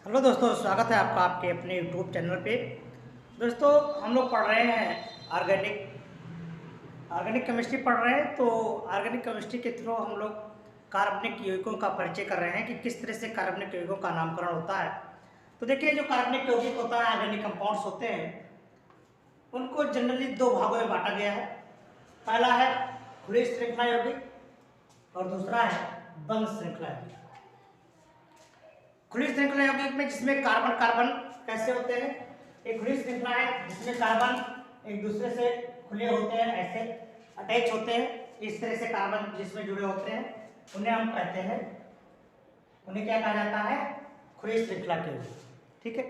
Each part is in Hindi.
हेलो दोस्तों, स्वागत है आपका आपके अपने यूट्यूब चैनल पे। दोस्तों, हम लोग पढ़ रहे हैं ऑर्गेनिक केमिस्ट्री पढ़ रहे हैं। तो ऑर्गेनिक केमिस्ट्री के थ्रू हम लोग कार्बनिक यौगिकों का परिचय कर रहे हैं कि किस तरह से कार्बनिक यौगिकों का नामकरण होता है। तो देखिए, जो कार्बनिक यौगिक होता है, ऑर्गेनिक कंपाउंड्स होते हैं, उनको जनरली दो भागों में बांटा गया है। पहला है खुली श्रृंखला यौगिक और दूसरा है बंद श्रृंखला यौगिक। खुली श्रृंखला यौगिक में जिसमें कार्बन कार्बन कैसे होते हैं, एक खुली श्रृंखला है जिसमें कार्बन एक दूसरे से खुले होते हैं, ऐसे अटैच होते हैं। इस तरह से कार्बन जिसमें जुड़े होते हैं उन्हें हम कहते हैं, उन्हें क्या कहा जाता है, खुली श्रृंखला के यौगिक। ठीक है,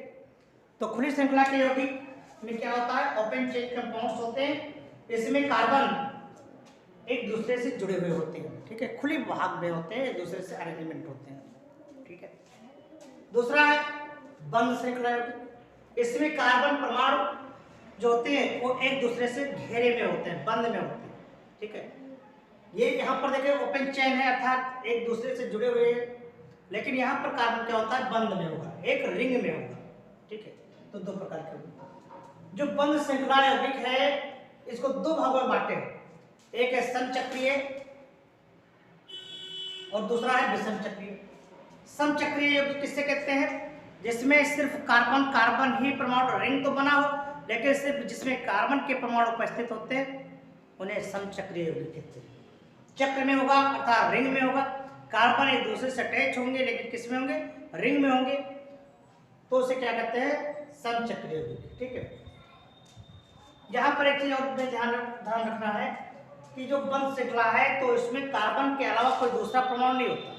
तो खुली श्रृंखला के यौगिक में क्या होता है, ओपन चेन कंपाउंड्स होते हैं। इसमें कार्बन एक दूसरे से जुड़े हुए होते हैं। ठीक है, खुली भाग में होते हैं, एक दूसरे से अरेंजमेंट होते हैं। ठीक है, दूसरा है बंद श्रृंखला यौगिक। इसमें कार्बन परमाणु जो होते हैं वो एक दूसरे से घेरे में होते हैं, बंद में होते हैं। ठीक है, ये यहाँ पर देखिए ओपन चेन है, अर्थात एक दूसरे से जुड़े हुए हैं। लेकिन यहाँ पर कार्बन क्या होता है, बंद में होगा, एक रिंग में होगा। ठीक है, तो दो प्रकार के यौगिक। जो बंद श्रृंखला यौगिक है, इसको दो भागों में बांटे हैं। एक है समचक्रीय और दूसरा है विषम चक्रीय। समचक्रीय यौगिक किससे कहते हैं, जिसमें सिर्फ कार्बन कार्बन ही परमाणु रिंग तो बना हो, लेकिन सिर्फ जिसमें कार्बन के परमाणु उपस्थित होते हैं उन्हें समचक्रीय यौगिक कहते हैं। चक्र में होगा अर्थात रिंग में होगा, कार्बन एक दूसरे से अटैच होंगे, लेकिन किस में होंगे, रिंग में होंगे, तो उसे क्या कहते हैं, समचक्रीय यौगिक। ठीक है, यहाँ पर एक चीज और ध्यान रखना है कि जो बंद श्रृंखला है तो इसमें कार्बन के अलावा कोई दूसरा परमाणु नहीं होता।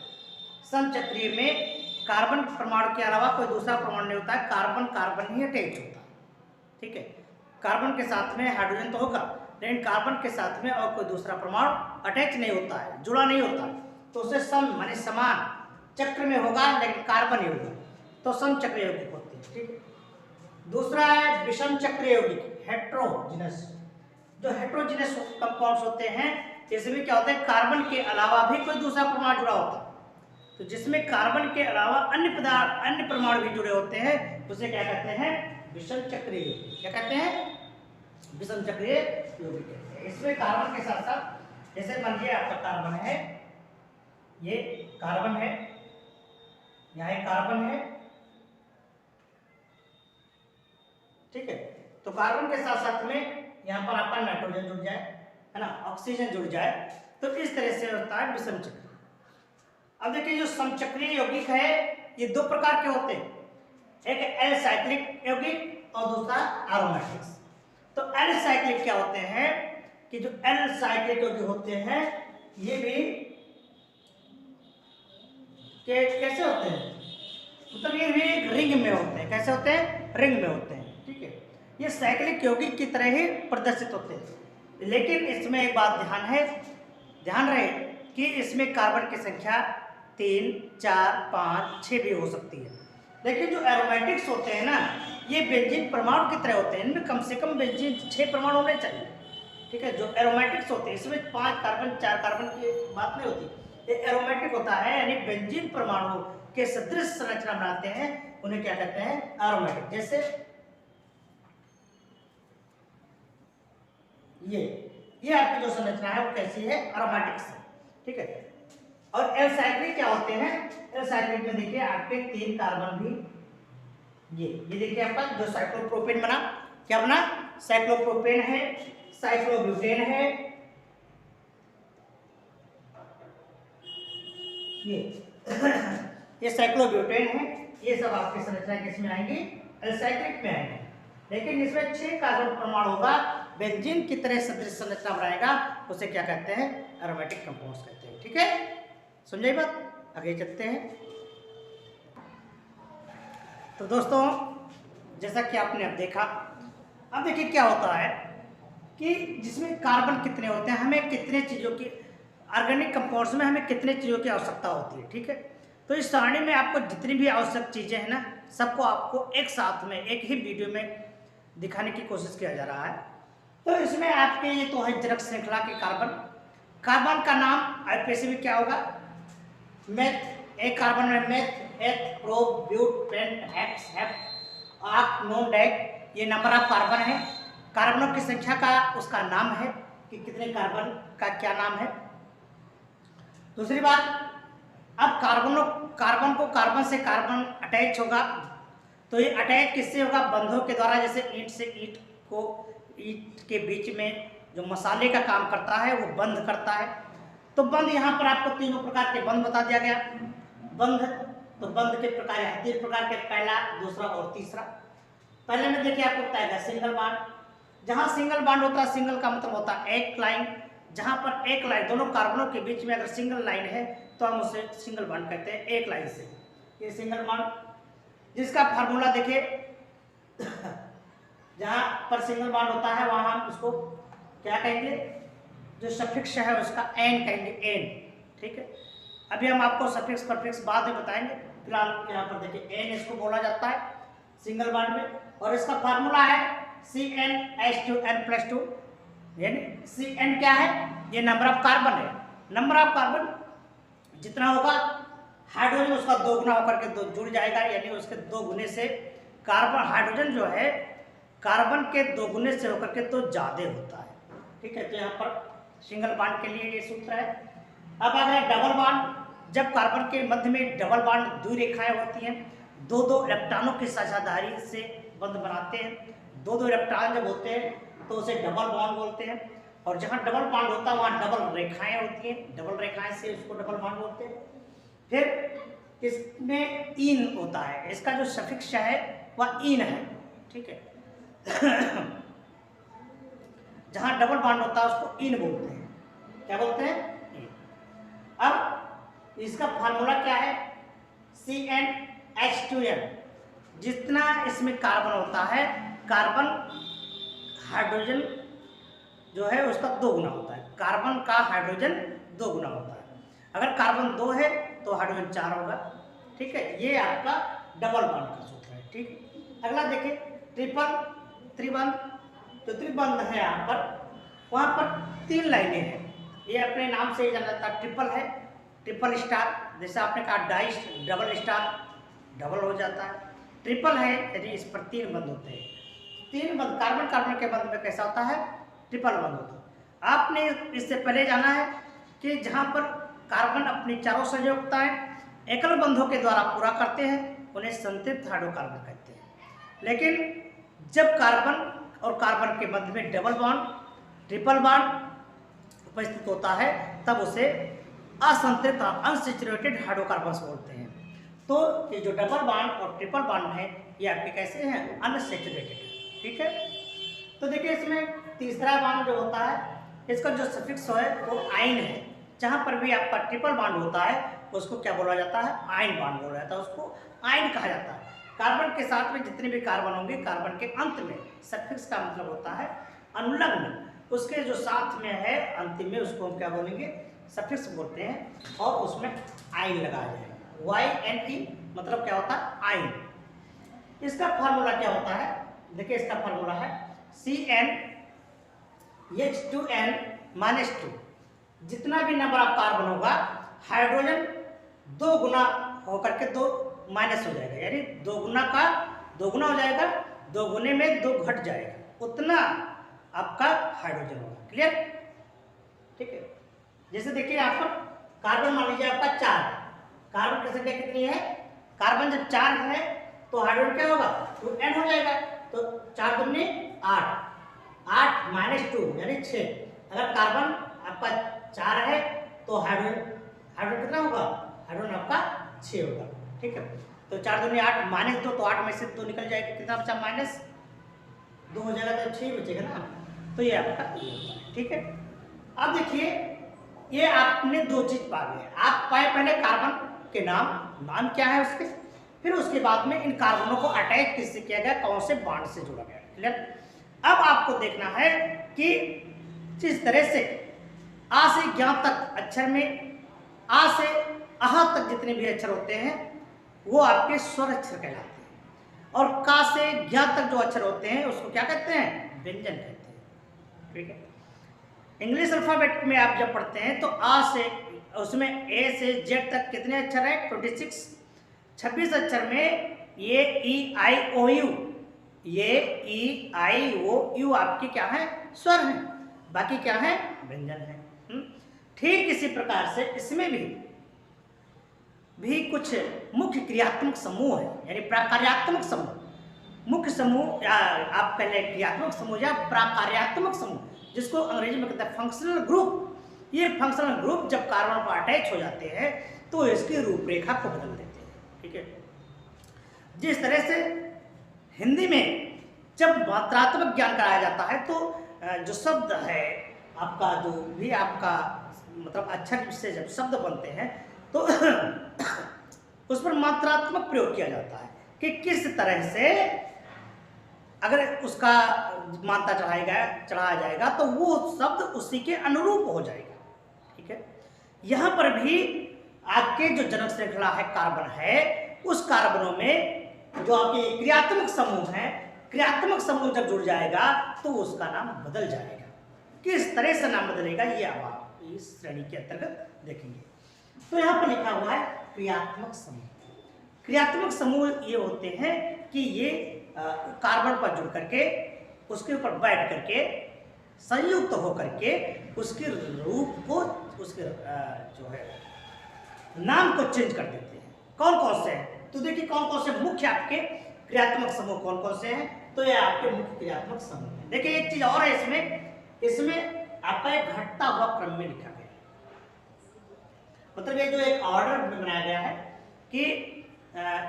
समचक्रीय में कार्बन परमाणु के अलावा कोई दूसरा परमाणु नहीं होता है, कार्बन कार्बन ही अटैच होता है। ठीक है, कार्बन के साथ में हाइड्रोजन तो होगा, लेकिन कार्बन के साथ में और कोई दूसरा परमाणु अटैच नहीं होता है, जुड़ा नहीं होता है, तो उसे सम माने समान चक्र में होगा, लेकिन कार्बन ही होगा, तो समचक्रीय यौगिक होते हैं। ठीक है, दूसरा है विषम चक्रीय यौगिक, हेट्रोजिनस। जो हेट्रोजिनस कंपाउंड्स होते हैं, इसमें क्या होता है, कार्बन के अलावा भी कोई दूसरा परमाणु जुड़ा होता है। तो जिसमें कार्बन के अलावा अन्य परमाणु भी जुड़े होते हैं, उसे क्या कहते हैं, विषम चक्रीय यौगिक। क्या कहते हैं, विषम चक्रीय यौगिक कहते हैं। इसमें कार्बन के साथ साथ, जैसे मान लीजिए आपका कार्बन है, ये कार्बन है, यहाँ एक कार्बन है। ठीक है, तो कार्बन के साथ साथ में यहाँ पर आपका नाइट्रोजन जुड़ जाए, है ना, ऑक्सीजन जुड़ जाए, तो इस तरह से होता है विषम चक्र। अब देखिए, जो समचक्रीय यौगिक है ये दो प्रकार के होते हैं, एक एल साइक्लिक यौगिक और दूसरा एरोमेटिक्स। तो एल साइक्लिक क्या होते हैं कि जो एल साइक्लिक यौगिक होते हैं ये भी कैसे होते हैं, मतलब ये भी एक रिंग में होते हैं। कैसे होते हैं, रिंग में होते हैं। ठीक है, ये साइक्लिक यौगिक की तरह ही प्रदर्शित होते हैं, लेकिन इसमें एक बात ध्यान रहे कि इसमें कार्बन की संख्या 3, 4, 5, 6 भी हो सकती है। लेकिन जो एरोमेटिक्स होते हैं ना, ये बेंजीन परमाणु की तरह होते हैं, इनमें कम से कम बेंजीन 6 परमाणु होने चाहिए। ठीक है, जो एरोमेटिक्स होते हैं इसमें 5 कार्बन 4 कार्बन की बात नहीं होती। ये एरोमेटिक होता है, यानी बेंजीन परमाणु के सदृश संरचना बनाते हैं, उन्हें क्या कहते हैं, एरोमेटिक। जैसे ये आपकी जो संरचना है वो कैसी है, एरोमेटिक्स है। ठीक है, और एल साइक्लिक क्या होते हैं, एल साइक्लिक में देखिए आपके 3 कार्बन भी, ये देखिए आपका जो साइक्लोप्रोपेन बना, क्या बना, साइक्लोप्रोपेन है, साइक्लोब्यूटेन है, ये साइक्लोब्यूटेन है। ये सब आपकी संरचना किसमें आएंगी, एल साइक्लिक में आएंगे। लेकिन इसमें 6 कार्बन परमाणु होगा, बेंजीन की तरह सदृश संरचना बनाएगा, उसे क्या कहते हैं, एरोमेटिक कंपाउंड्स कहते हैं। ठीक है, समझे बात, आगे चलते हैं। तो दोस्तों, जैसा कि आपने अब देखा, अब देखिए क्या होता है कि जिसमें कार्बन कितने होते हैं, हमें कितने चीज़ों की, ऑर्गेनिक कंपाउंड्स में हमें कितने चीज़ों की आवश्यकता होती है। ठीक है, तो इस सारणी में आपको जितनी भी आवश्यक चीज़ें हैं ना, सबको आपको एक साथ में एक ही वीडियो में दिखाने की कोशिश किया जा रहा है। तो इसमें आपके ये तो है जरक श्रृंखला के कार्बन का नाम आईपीएसी में क्या होगा, मेथ। एक कार्बन में meth eth, prop, but, pent, hex, hep, आर्क, नोन, डैक, ये नंबर ऑफ कार्बन है। कार्बनों की संख्या का उसका नाम है कि कितने कार्बन का क्या नाम है। दूसरी बात, अब कार्बन को कार्बन से कार्बन अटैच होगा, तो ये अटैच किससे होगा? बंधों के द्वारा। जैसे ईंट से ईंट के बीच में जो मसाले का काम करता है वो बंध करता है। तो बंध यहाँ पर आपको तीनों प्रकार के बंध बता दिया गया। बंध, तो बंध के प्रकार है 3 प्रकार के, पहला, दूसरा और तीसरा। पहले में देखिए आपको बताएगा सिंगल बॉन्ड। जहाँ सिंगल बॉन्ड होता है, सिंगल का मतलब होता है एक लाइन। जहाँ पर एक लाइन, दोनों कार्बनों के बीच में अगर सिंगल लाइन है तो हम उसे सिंगल बॉन्ड कहते हैं, एक लाइन से। ये सिंगल बॉन्ड, जिसका फार्मूला देखिए जहाँ पर सिंगल बॉन्ड होता है वहाँ हम उसको क्या कहेंगे? जो सफिक्स है उसका एन कहेंगे, एन। ठीक है, अभी हम आपको सफिक्स परफिक्स बाद में बताएंगे। फिलहाल यहाँ पर देखिए एन इसको बोला जाता है सिंगल बॉन्ड में, और इसका फार्मूला है CnH2n+2। यानी Cn क्या है? ये नंबर ऑफ कार्बन है। नंबर ऑफ कार्बन जितना होगा हाइड्रोजन उसका 2 गुना होकर के जुड़ जाएगा, यानी उसके 2 गुने से कार्बन, हाइड्रोजन जो है कार्बन के 2 गुने से होकर के तो ज़्यादा होता है। ठीक है, तो यहाँ पर सिंगल बॉन्ड के लिए ये सूत्र है। अब आ गया डबल बॉन्ड। जब कार्बन के मध्य में डबल बॉन्ड 2 रेखाएं होती हैं, 2-2 इलेक्ट्रॉनों की साझेदारी से बंध बनाते हैं। 2-2 इलेक्ट्रॉन जब होते हैं तो उसे डबल बॉन्ड बोलते हैं। और जहाँ डबल बॉन्ड होता है वहाँ डबल रेखाएं होती हैं, डबल रेखाएं से उसको डबल बॉन्ड बोलते हैं। फिर इसमें इन होता है, इसका जो सफिक्स है वह इन है। ठीक है जहाँ डबल बॉन्ड होता है उसको इन बोलते हैं। क्या बोलते हैं? इन। अब इसका फार्मूला क्या है? CnH2n। जितना इसमें कार्बन होता है, कार्बन हाइड्रोजन जो है उसका 2 गुना होता है। कार्बन का हाइड्रोजन 2 गुना होता है। अगर कार्बन 2 है तो हाइड्रोजन 4 होगा। ठीक है, ये आपका डबल बॉन्ड का सूत्र है। ठीक, अगला देखिए त्रिबंध। तो त्रिबंध है यहाँ पर, वहाँ पर 3 लाइनें हैं। ये अपने नाम से ही जाना जाता है, ट्रिपल है, ट्रिपल स्टार। जैसे आपने कहा डाइस, डबल स्टार, डबल हो जाता है। ट्रिपल है यदि इस पर 3 बंध होते हैं। 3 बंध, कार्बन कार्बन के बंध में कैसा होता है? ट्रिपल बंध होता है। आपने इससे पहले जाना है कि जहाँ पर कार्बन अपनी चारों संयोजकताएं एकल बंधों के द्वारा पूरा करते हैं उन्हें संतृप्त हाइड्रोकार्बन कहते हैं। लेकिन जब कार्बन और कार्बन के मध्य में डबल बॉन्ड, ट्रिपल बॉन्ड उपस्थित होता है तब उसे असंतृप्त, अनसैचुरेटेड हाइड्रोकार्बन्स बोलते हैं। तो ये जो डबल बॉन्ड और ट्रिपल बॉन्ड है ये आपके कैसे हैं? अनसैचुरेटेड। ठीक है, तो देखिए इसमें तीसरा बॉन्ड जो होता है इसका जो सफिक्स है वो आइन है। जहाँ पर भी आपका ट्रिपल बॉन्ड होता है उसको क्या बोला जाता है? आइन बॉन्ड बोला जाता है, उसको आइन कहा जाता है। कार्बन के साथ में जितने भी कार्बन होंगे, कार्बन के अंत में सफिक्स का मतलब होता है अनुलग्न, उसके जो साथ में है अंतिम में उसको हम क्या बोलेंगे? सफिक्स बोलते हैं। और उसमें आइन लगाया जाएगा, YNE मतलब क्या होता है? आइन। इसका फार्मूला क्या होता है? देखिए इसका फार्मूला है CnH2n-2। जितना भी नंबर ऑफ कार्बन होगा हाइड्रोजन 2 गुना होकर के 2 माइनस हो जाएगा, यानी 2 गुना का 2 गुना हो जाएगा, 2 गुने में 2 घट जाएगा, उतना आपका हाइड्रोजन होगा। क्लियर? ठीक है, जैसे देखिए यहाँ पर कार्बन मान लीजिए आपका 4 है। कार्बन की संख्या कितनी है? कार्बन जब 4 है तो हाइड्रोजन क्या होगा? 2n हो जाएगा। तो 4 दूनी 8, 8 - 2 यानी 6। अगर कार्बन आपका 4 है तो हाइड्रोजन कितना होगा? हाइड्रोजन आपका 6 होगा। ठीक है, तो 4 दूनी 8 -2, तो 8 में से 2 निकल जाएगा, कितना बचा? -2 हो जाएगा, तो 6 बचेगा ना। तो ये आपका ये होता है। ठीक है, अब देखिए ये आपने 2 चीज पा गए। आप पाए पहले कार्बन के नाम क्या है उसके, फिर उसके बाद में इन कार्बनों को अटैच किससे किया गया, कौन से बॉन्ड से जोड़ा गया। क्लियर? अब आपको देखना है कि जिस तरह से आ से ज्ञ तक अक्षर में आ से अह तक जितने भी अक्षर होते हैं वो आपके स्वर अक्षर कहलाते हैं, और का से ज्ञ तक जो अक्षर होते हैं उसको क्या कहते हैं? व्यंजन कहते हैं। ठीक है, इंग्लिश अल्फाबेट में आप जब पढ़ते हैं तो आ से, उसमें ए से जेड तक कितने अक्षर है? 26। 26 अक्षर में ये E-I-O-U, ये E-I-O-U आपके क्या है, स्वर हैं, बाकी क्या है, व्यंजन है। ठीक इसी प्रकार से इसमें भी कुछ मुख्य क्रियात्मक समूह है, यानी प्राकार्यात्मक समूह। मुख्य समूह या आप कह लें क्रियात्मक समूह या प्राकार्यात्मक समूह, जिसको अंग्रेजी में कहते हैं फंक्शनल ग्रुप। ये फंक्शनल ग्रुप जब कार्बन पर अटैच हो जाते हैं तो इसकी रूपरेखा को बदल देते हैं। ठीक है, जिस तरह से हिंदी में जब मात्रात्मक ज्ञान कराया जाता है तो जो शब्द है आपका, जो भी आपका मतलब अक्षर से जब शब्द बनते हैं तो उस पर मात्रात्मक प्रयोग किया जाता है कि किस तरह से अगर उसका मात्रा चढ़ाया जाएगा तो वो शब्द उसी के अनुरूप हो जाएगा। ठीक है, यहाँ पर भी आपके जो जनक श्रृंखला है कार्बन है, उस कार्बनों में जो आपके क्रियात्मक समूह है, क्रियात्मक समूह जब जुड़ जाएगा तो उसका नाम बदल जाएगा। किस तरह से नाम बदलेगा ये आप इस श्रेणी के अंतर्गत देखेंगे। तो यहाँ पर लिखा हुआ है क्रियात्मक समूह। क्रियात्मक समूह ये होते हैं कि ये कार्बन पर जुड़ करके उसके ऊपर बैठ करके संयुक्त होकर के उसके रूप को, उसके जो है नाम को चेंज कर देते हैं। कौन कौन से हैं तो देखिए, कौन कौन से मुख्य आपके क्रियात्मक समूह कौन कौन से हैं। तो ये आपके मुख्य क्रियात्मक समूह हैं। देखिए एक चीज और है इसमें आपका एक घटता हुआ क्रम में लिखा गया, मतलब ये जो एक ऑर्डर में बनाया गया है कि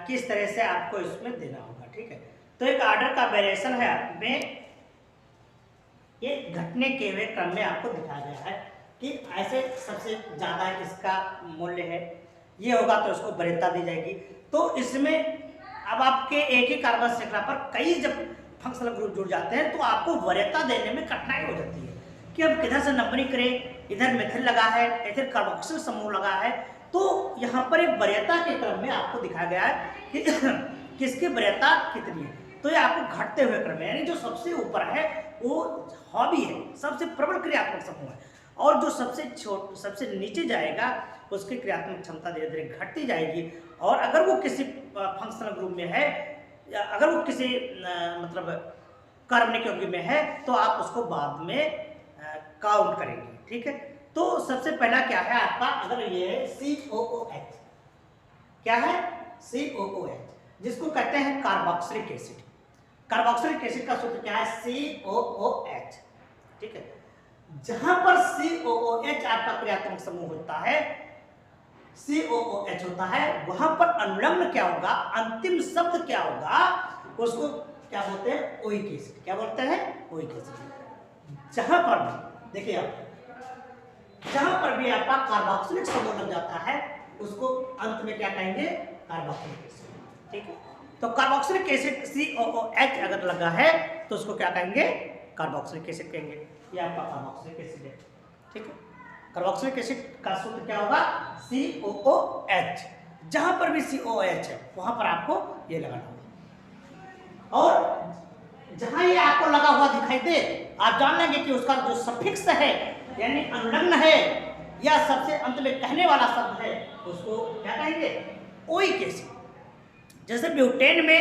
किस तरह से आपको इसमें देना होगा। ठीक है, तो एक ऑर्डर का वेरिएशन है में ये घटने के हुए क्रम में आपको दिखाया गया है कि ऐसे सबसे ज्यादा इसका मूल्य है, ये होगा तो इसको वरीयता दी जाएगी। तो इसमें अब आपके एक ही कार्बन श्रृंखला पर कई जब फंक्शनल ग्रुप जुड़ जाते हैं तो आपको वरीयता देने में कठिनाई हो जाती है कि अब किधर से नंबरिंग करें, इधर मिथिल लगा है, इधर कार्बोक्सिल समूह लगा है। तो यहाँ पर एक वरीयता के क्रम में आपको दिखाया गया है कि किसकी वरीयता कितनी है। तो ये आपको घटते हुए क्रम में, यानी जो सबसे ऊपर है वो हॉबी है, सबसे प्रबल क्रियात्मक समूह है, और जो सबसे नीचे जाएगा उसकी क्रियात्मक क्षमता धीरे धीरे घटती जाएगी। और अगर वो किसी फंक्शनल ग्रुप में है, अगर वो किसी मतलब कार्बनिक यौगिक में है तो आप उसको बाद में काउंट करेंगे। ठीक है, तो सबसे पहला क्या है आपका, अगर ये है COOH, क्या है COOH, जिसको कहते हैं कार्बोक्सिलिक एसिड। कार्बोक्सिलिक एसिड का सूत्र क्या है, COOH। ठीक है, जहां पर COOH आपका क्रियात्मक समूह होता है, COOH होता है, वहां पर अनुलग्न क्या होगा, अंतिम शब्द क्या होगा, उसको क्या बोलते हैं, ओइक एसिड। क्या बोलते हैं, ओइक एसिड। जहां पर देखिए आप, जहां पर भी आपका कार्बोक्सिलिक समूह लग जाता है उसको अंत में क्या कहेंगे, कार्बोक्सिलिक एसिड। ठीक है, तो कार्बोक्सिलिक एसिड COOH अगर लगा है तो उसको क्या कहेंगे, कार्बोक्सिलिक एसिड कहेंगे। ये आपका कार्बोक्सिलिक एसिड है। ठीक है, कार्बोक्सिलिक एसिड का सूत्र क्या होगा, COOH। जहां पर भी COOH है वहां पर आपको ये लगाना होगा, और जहां ये आपको लगा हुआ दिखाई दे आप जान लेंगे कि उसका जो सफिक्स है यानी अनुलग्न है या सबसे अंत में कहने वाला शब्द है उसको क्या कहेंगे, ओइक एसिड। जैसे ब्यूटेन में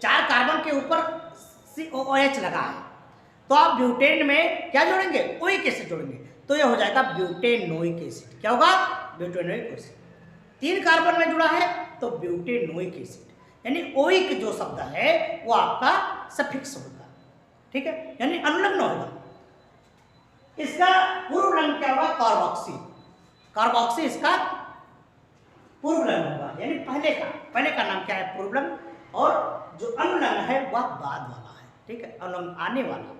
4 कार्बन के ऊपर COOH लगा है तो आप ब्यूटेन में क्या जोड़ेंगे, ओइक एसिड जोड़ेंगे, तो ये हो जाएगा ब्यूटेनोइक एसिड। क्या होगा, ब्यूटेनोइक एसिड। 3 कार्बन में जुड़ा है तो ब्यूटेनोइक एसिड, यानी ओइक जो शब्द है वो आपका सफिक्स होगा। ठीक है, यानी अनुलग्न होगा। इसका पूर्व रंग क्या होगा, कार्बोक्सी। कार्बोक्सी इसका पूर्व रंग होगा, यानी पहले का नाम क्या है, पूर्व रंग, और जो अनुलग्न है वह बाद वाला है। ठीक है, अनुलग्न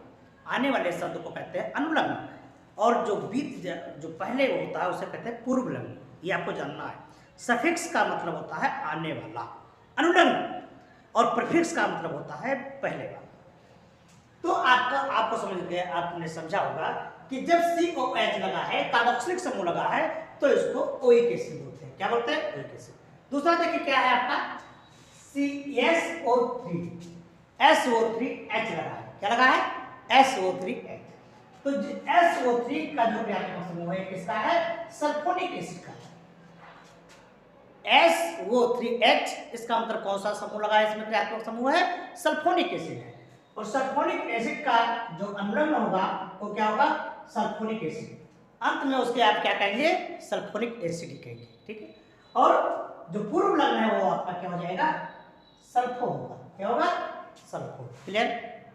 आने वाले शब्द को कहते हैं अनुलग्न, और जो पहले होता है उसे कहते हैं पूर्व रंग। ये आपको जानना है। सफिक्स का मतलब होता है आने वाला, अनुलग्न, और प्रीफिक्स का मतलब होता है पहले वाला। तो आपको समझ गया, आपने समझा होगा कि जब COOH लगा है, कार्बोक्सिलिक समूह लगा है, तो इसको ओइक एसिड बोलते हैं। क्या बोलते हैं, ओइक एसिड। दूसरा देखिए क्या है आपका, SO3 SO3H लगा है। क्या लगा है, SO3H। तो SO3 का जो क्रियात्मक समूह है किसका है, सल्फोनिक एसिड का है। SO3H, इसका मतलब कौन सा समूह लगा है इसमें? क्रियात्मक समूह है सल्फोनिक एसिड है। और सल्फोनिक एसिड का जो अनुलग्न होगा वो क्या होगा? Sulphonic acid. अंत में उसके आप क्या कहेंगे? सल्फोनिक एसिड ही कहेंगे, ठीक है। और जो पूर्व लग्न है वो आपका क्या हो जाएगा? सल्फो होगा। क्या होगा? सल्फो। क्लियर?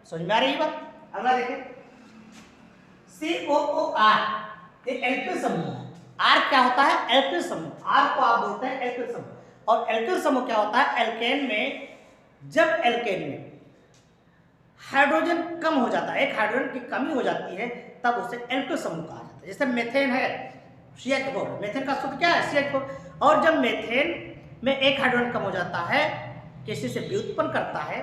समझ में आ रही है बात? अगला देखें, COOR, ये एल्किल समूह है। R क्या होता है? एल्किल समूह। R को आप बोलते हैं एल्किल समूह। और एल्किल समूह क्या होता है? एल्केन में, जब एल्केन में हाइड्रोजन कम हो जाता है, एक हाइड्रोजन की कमी हो जाती है, तब उसे एल्किल समूह कहा जाता है। जैसे मेथेन है, CH4, मेथेन का सूत्र क्या है? CH4। और जब मेथेन में एक हाइड्रोजन कम हो जाता है, किसी से व्युत्पन्न करता है,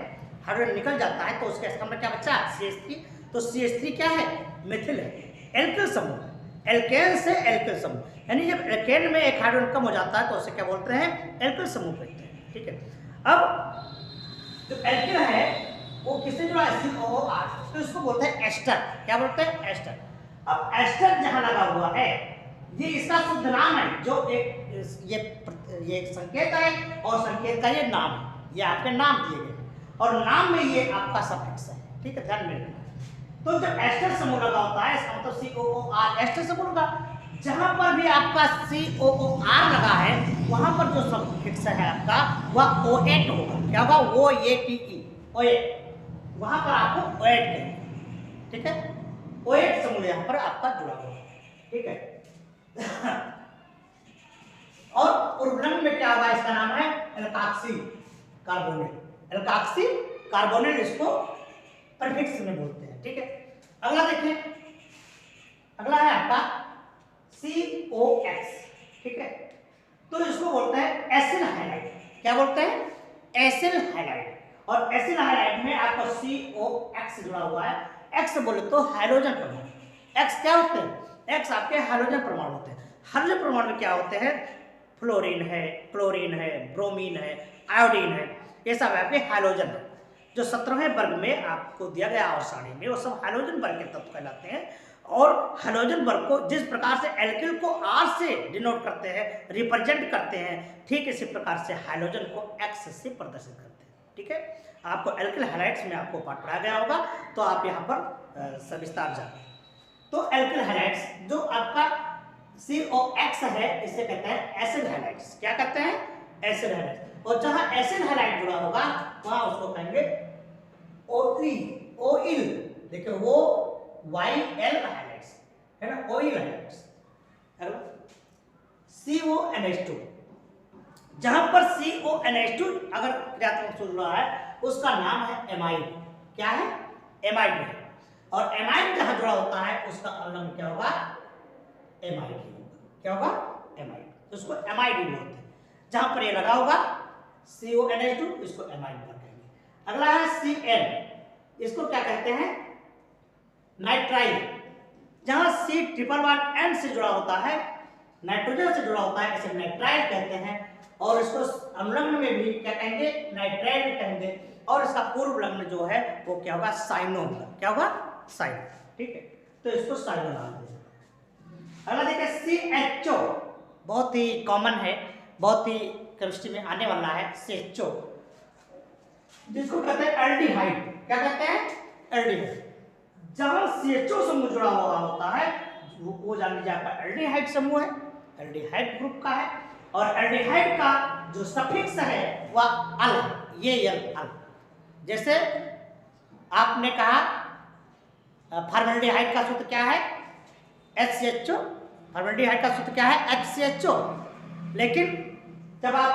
हाइड्रोजन निकल जाता है, तो उसके स्थान पर क्या बचा? CH3। तो CH3 क्या है? मेथिल है, एल्किल समूह। एल्केन से एल्किल समूह, यानी जब एल्केन में एक हाइड्रोजन कम हो जाता है तो उसे क्या बोलते हैं? एल्किल समूह कहते हैं, ठीक है। अब जो एल्किल है वो किससे जुड़ा है? COOR, तो इसको बोलते हैं एस्टर। क्या बोलते हैं? एस्टर। अब एस्टर जहां लगा हुआ है, ये इसका शुद्ध नाम है, जो ये एक संकेत है और संकेत का ये नाम है, ये आपके नाम दिए गए और नाम में ये आपका सफिक्स है, ठीक है, ध्यान में रखना। तो जब एस्टर समूह लगा होता है, इसका मतलब COOR एस्टर समूह लगा, जहां पर भी आपका COOR लगा है वहां पर जो सफिक्स है आपका वह OAT होगा। क्या होगा? OATE, OAT। वहां पर आपको OAT कहेंगे, ठीक है। OAT समूह यहां पर आपका जुड़ा हुआ है, ठीक है। और उर्वरक में क्या होगा? इसका नाम है एल्काक्सी कार्बोनेट। एल्काक्सी कार्बोनेट इसको प्रीफिक्स में बोलते हैं, ठीक है। अगला देखें, अगला है आपका COX, ठीक है। तो इसको बोलते हैं एसिल हाइलाइड। क्या बोलते हैं? Acyl halide. और एसिल हाइलाइड में आपका COX जुड़ा हुआ है। X बोले तो हाइड्रोजन परमाणु। X क्या होते हैं? X आपके हाइड्रोजन परमाणु होते हैं। हाइड्रोजन परमाणु में क्या होते हैं? फ्लोरीन है, क्लोरीन है, ब्रोमीन है, आयोडीन है, ये सब आपके हाइड्रोजन है। जो 17वें वर्ग में आपको दिया गया और सारणी में, वो सब हाइड्रोजन वर्ग के तत्व कहलाते हैं। और हाइड्रोजन वर्ग को जिस प्रकार से एल्किल को R से डिनोट करते हैं, रिप्रेजेंट करते हैं, ठीक इसी प्रकार से हाइड्रोजन को X से प्रदर्शित करते हैं, ठीक है। आपको एल्किल हैलाइड्स में आपको पाठ पढ़ाया गया होगा, तो आप यहाँ पर सविस्तार जाए। तो एल्किल हैलाइड्स जो आपका COX है, इसे कहते हैं एसिड हैलाइड्स। क्या कहते हैं? Acid halides. और जहां एसिड हैलाइड जुड़ा होगा वहां उसको कहेंगे ओइल। देखिए वो YL हैलाइड्स है ना, ऑयल हैलाइड्स। CONH2, जहां पर CONH2 अगर क्रियात्मक सूत्र जुड़ा है उसका नाम है एमाइड। क्या है? एमाइड है। और एमाइड जहां जुड़ा होता है उसका अनुलग्न क्या होगा? एमाइड होगा। क्या होगा? एमाइड। उसको एमाइड बोलते हैं। जहां पर ये लगा होगा CONH2, इसको एमाइड कहेंगे। अगला है CN, इसको क्या कहते हैं? नाइट्राइल। जहां C111N से जुड़ा होता है, नाइट्रोजन से जुड़ा होता है, इसे नाइट्राइल कहते हैं। और इसको अनुलग्न में भी क्या कहेंगे? नाइट्राइल कहेंगे। और इसका पूर्व लग्न जो है वो क्या होगा? साइनो होगा। क्या होगा? साइनो, ठीक है। तो इसको साइनो नाम दें। अगला देखिए CHO, बहुत ही कॉमन है, बहुत ही केमिस्ट्री में आने वाला है CHO, जिसको कहते हैं एल्डिहाइड। क्या कहते हैं? एल्डिहाइड। जहां CHO समूह जुड़ा हुआ होता है वो जान लीजिए आपका एल्डिहाइड समूह है, एल्डिहाइड ग्रुप का है। और एल्डिहाइड का जो सफिक्स है वह अल है, ये अल। जैसे आपने कहा फॉर्मल्डिहाइड का सूत्र क्या है? HCHO। फॉर्मल्डिहाइड का सूत्र क्या है? HCHO। लेकिन जब आप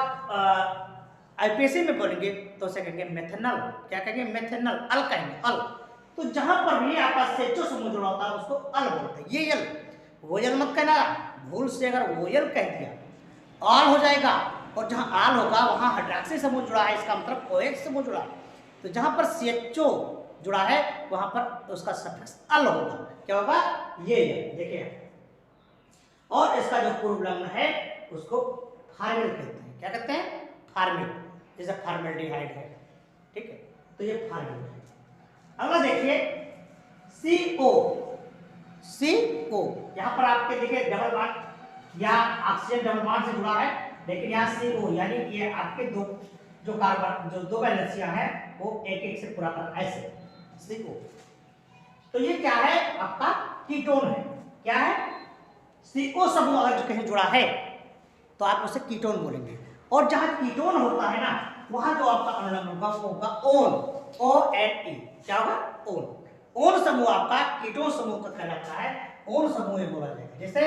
IPSC में बोलेंगे तो उसे कहेंगे मेथेनॉल। क्या कहेंगे? मेथेनॉल, अल कहेंगे, अल। तो जहां पर भी आपका CHO समूह जुड़ा होता है उसको अल बोलते हैं। ये यल, वो यल मत कहना, भूल से अगर वो यल कह दिया आल हो जाएगा। और जहां आल होगा वहां हाइड्रोक्सी समूह जुड़ा है, इसका मतलब OH समूह जुड़ा है। तो जहां पर CHO जुड़ा है वहां पर उसका सफिक्स अल होगा। क्या होगा? ये देखिए। और इसका जो पूर्व लग्न है उसको फार्मिल कहते हैं। क्या कहते हैं? फार्मिल। जैसे फॉर्मल्डिहाइड है, ठीक है, तो ये फार्मिल है। अगला देखिए CO। CO यहां पर आपके देखिए डबल बॉन्ड या ऑक्सीजन डबल बॉन्ड से जुड़ा है, लेकिन यहाँ CO यानी ये आपके दो जो कार्बन जो दो वैलेंसियां हैं वो एक एक से पूरा कर ऐसे CO। तो ये क्या है आपका कीटोन है। क्या है? CO समूह अगर कहीं जुड़ा है तो आप उसे कीटोन बोलेंगे। और जहां कीटोन होता है ना वहां जो आपका अनुलग्न होगा वो होगा ओन, ONE। क्या होगा? ओन। ओन समूह आपका कीटोन समूह का कहलाता है, ओन समूह बोला जाएगा। जैसे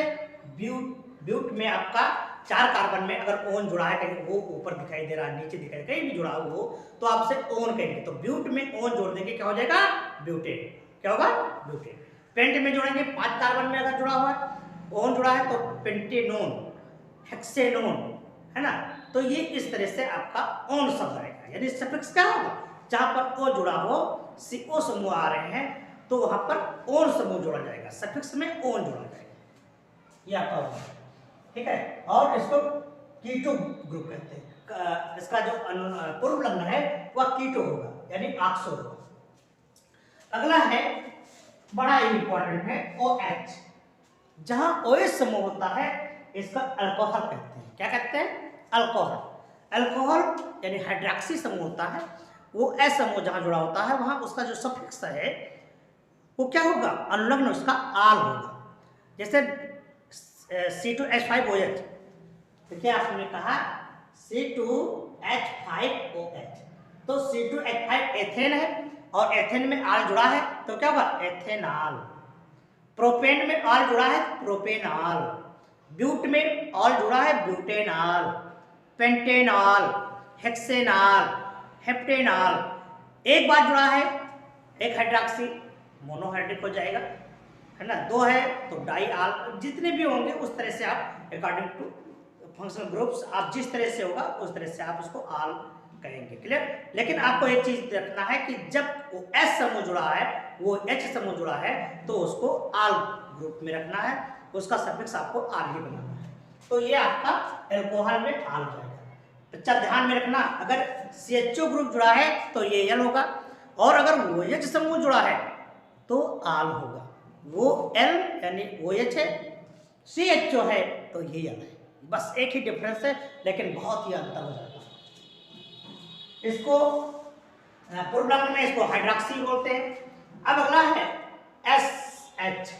ब्यूट में आपका 4 कार्बन में अगर ओन जुड़ा है, कहीं वो ऊपर दिखाई दे रहा है, नीचे दिखाई कहीं भी जुड़ा हो तो आप उसे ओन कहेंगे। तो ब्यूट में ओन जोड़ देंगे, क्या हो जाएगा? ब्यूटेन। क्या होगा? ब्यूटेन। पेंट में जोड़ेंगे, 5 कार्बन में अगर जुड़ा हुआ है, ओन जुड़ा है तो पेंटेनोन, हेक्सेनोन, है ना। तो ये इस तरह से आपका ओन शब्द आएगा। यानी सफिक्स क्या होगा? जहां पर ओ जुड़ा हो, CO समूह आ रहे हैं तो वहां पर ओन समूह जोड़ा जाएगा, सफिक्स में ओन जोड़ा जाएगा। ये आपका होगा, ठीक है। और इसको कीटो ग्रुप कहते हैं। इसका जो पूर्व लग्न है वह कीटो होगा, यानी ऑक्सो होगा। अगला है, बड़ा इंपॉर्टेंट है, OH। जहां OH समूह होता है इसका अल्कोहल कहते हैं। क्या कहते हैं? अल्कोहल। अल्कोहल यानी हाइड्रॉक्सी समूह होता है, वो H समूह जहां जुड़ा होता है वहां उसका जो सफिक्स है वो क्या होगा? अनुलग्न उसका आल होगा। जैसे C2H5OH, तो क्या आपने कहा? C2H5OH, तो C2H5 एथेन है और एथेन में आल जुड़ा है तो क्या होगा? एथेनॉल। प्रोपेन में आल जुड़ा है, प्रोपेनॉल। ब्यूट में आल जुड़ा है, ब्यूटेनॉल। Pentanol, hexanol, heptanol. एक बार जुड़ा है, एक हाइड्रॉक्सी, मोनोहाइड्रिक हो जाएगा, है ना। 2 है तो डाई आल। जितने भी होंगे उस तरह से आप अकॉर्डिंग टू फंक्शनल ग्रुप्स आप जिस तरह से होगा उस तरह से आप उसको आल कहेंगे। क्लियर? लेकिन आपको एक चीज रखना है कि जब वो S समूह जुड़ा है, वो H समूह जुड़ा है तो उसको आल ग्रुप में रखना है, उसका सफिक्स आपको आल ही बनाना है। तो ये आपका अल्कोहल में आल जाएगा। अच्छा ध्यान में रखना, अगर CHO ग्रुप जुड़ा है तो ये L होगा, और अगर OH समूह जुड़ा है तो आल होगा। वो L यानी OH है, CHO है तो ये L है। बस एक ही डिफरेंस है, लेकिन बहुत ही अंतर हो जाता है। इसको पूर्व लग्न में इसको हाइड्रॉक्सी बोलते हैं। अब अगला है SH।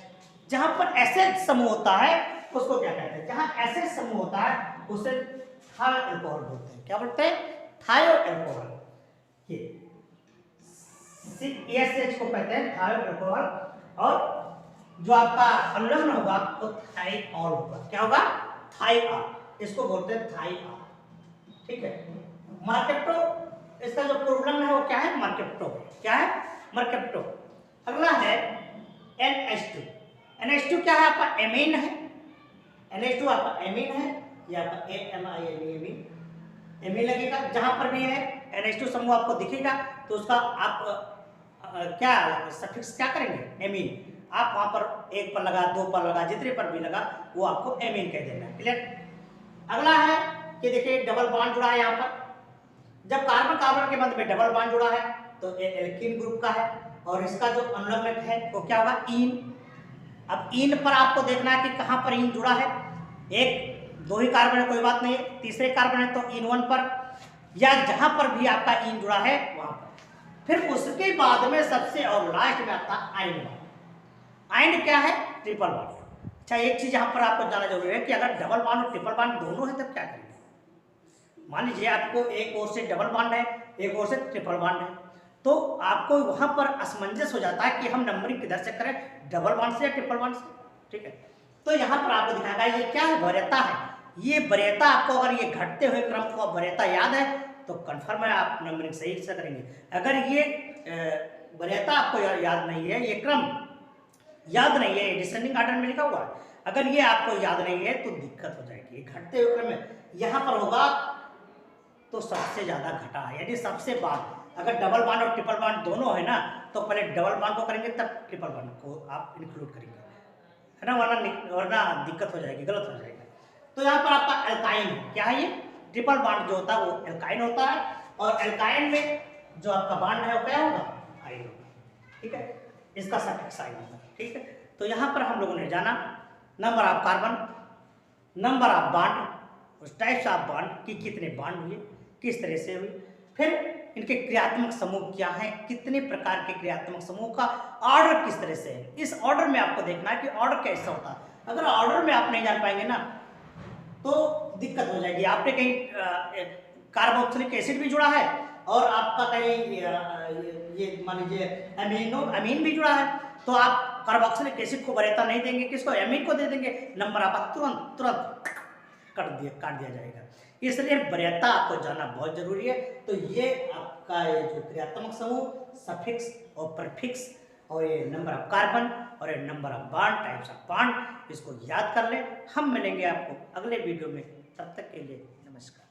जहां पर SH समूह होता है उसको क्या कहते हैं? जहां SH समूह होता है उसे थायो अल्कोहल बोलते हैं। क्या बोलते हैं? थायो अल्कोहल। ये SH को कहते हैं थायो अल्कोहल। और जो आपका अनुलग्न होगा वो थाइऑल होगा। क्या होगा? थाइऑल। इसको बोलते हैं थाइऑल, ठीक है। मर्केप्टो, इसका जो पूर्व लग्न है वो क्या है? मर्केप्टो। क्या है? मर्केप्टो। अगला है NH2। NH2 क्या है? आपका एमीन है। NH2 आपका एमीन है, ये आपका AMINE एमीन लगेगा। जहां पर भी है NH2 समूह आपको दिखेगा तो उसका आप क्या सफिक्स क्या करेंगे? एमीन। आप वहां पर 1 पर लगा, 2 पर लगा, जितने पर भी लगा वो आपको एमीन कह देना है। क्लियर? अगला है कि देखिए डबल बॉन्ड जुड़ा है यहाँ पर। जब कार्बन कार्बन के मध्य में डबल बॉन्ड जुड़ा है तो ये एल्कीन ग्रुप का है, और इसका जो अनुलग्न है वो क्या होगा? ईन। अब ईन पर आपको देखना है कि कहां पर ईन जुड़ा है। एक 2 ही कार्बन है, कोई बात नहीं है, तीसरे कार्बन है तो ईन 1 पर, या जहां पर भी आपका ईन जुड़ा है वहां पर। फिर उसके बाद में सबसे और लास्ट में आता है आयन बॉन्ड। आयन क्या है? Triple bond. अच्छा एक चीज यहाँ पर आपको जानना जरूरी है कि अगर डबल बॉन्ड और ट्रिपल बॉन्ड दोनों है तब क्या करेंगे? मान लीजिए आपको एक ओर से डबल बॉन्ड है, एक ओर से ट्रिपल बॉन्ड है, तो आपको वहां पर असमंजस हो जाता है कि हम नंबरिंग किधर से करें, डबल बॉन्ड से या ट्रिपल बॉन्ड से, ठीक है। तो यहाँ पर आपको दिखाएगा ये क्या है? वरीयता है। ये वरीयता आपको अगर ये घटते हुए क्रम को वरीयता याद है तो कन्फर्म है आप नंबरिंग सही से करेंगे। अगर ये वरीयता आपको याद नहीं है, ये क्रम याद नहीं है, डिसेंडिंग ऑर्डर में लिखा हुआ है, अगर ये आपको याद नहीं है तो दिक्कत हो जाएगी। घटते हुए क्रम में यहाँ पर होगा तो सबसे ज्यादा घटा है, यानी सबसे बाद। अगर डबल बॉन्ड और ट्रिपल बॉन्ड दोनों है ना तो पहले डबल बॉन्ड को करेंगे तब ट्रिपल बॉन्ड को आप इंक्लूड करेंगे, है ना, वरना दिक्कत हो जाएगी, गलत हो जाएगा। तो यहाँ पर आपका एल्काइन है। क्या है ये? ट्रिपल बॉन्ड जो होता है वो एल्काइन होता है, और एल्काइन में जो आपका बॉन्ड है वो क्या होगा? आयन होगा, ठीक है। इसका सफिक्स आयन होगा, ठीक है। तो यहाँ पर हम लोगों ने जाना number of carbon, number of bond, उस टाइप्स ऑफ बॉन्ड की कितने बॉन्ड हुए, किस तरह से हुए, फिर इनके क्रियात्मक समूह क्या हैं, कितने प्रकार के क्रियात्मक समूह का ऑर्डर किस तरह से है। इस ऑर्डर में आपको देखना है कि ऑर्डर कैसा होता है। अगर ऑर्डर में आप नहीं जान पाएंगे ना तो दिक्कत हो जाएगी। आपने कहीं कार्बोक्सिलिक एसिड भी जुड़ा है और आपका कहीं ये मान लीजिए अमीन भी जुड़ा है, तो आप कार्बोक्सिलिक एसिड को वरीयता नहीं देंगे, किसको, अमीन को दे देंगे, नंबर आपका तुरंत काट दिया जाएगा। इसलिए वरीयता आपको जानना बहुत जरूरी है। तो ये आपका ये जो क्रियात्मक समूह, सफिक्स और प्रीफिक्स और ये नंबर ऑफ कार्बन और ये number of bond, types of bond, इसको याद कर लें। हम मिलेंगे आपको अगले वीडियो में, तब तक के लिए नमस्कार।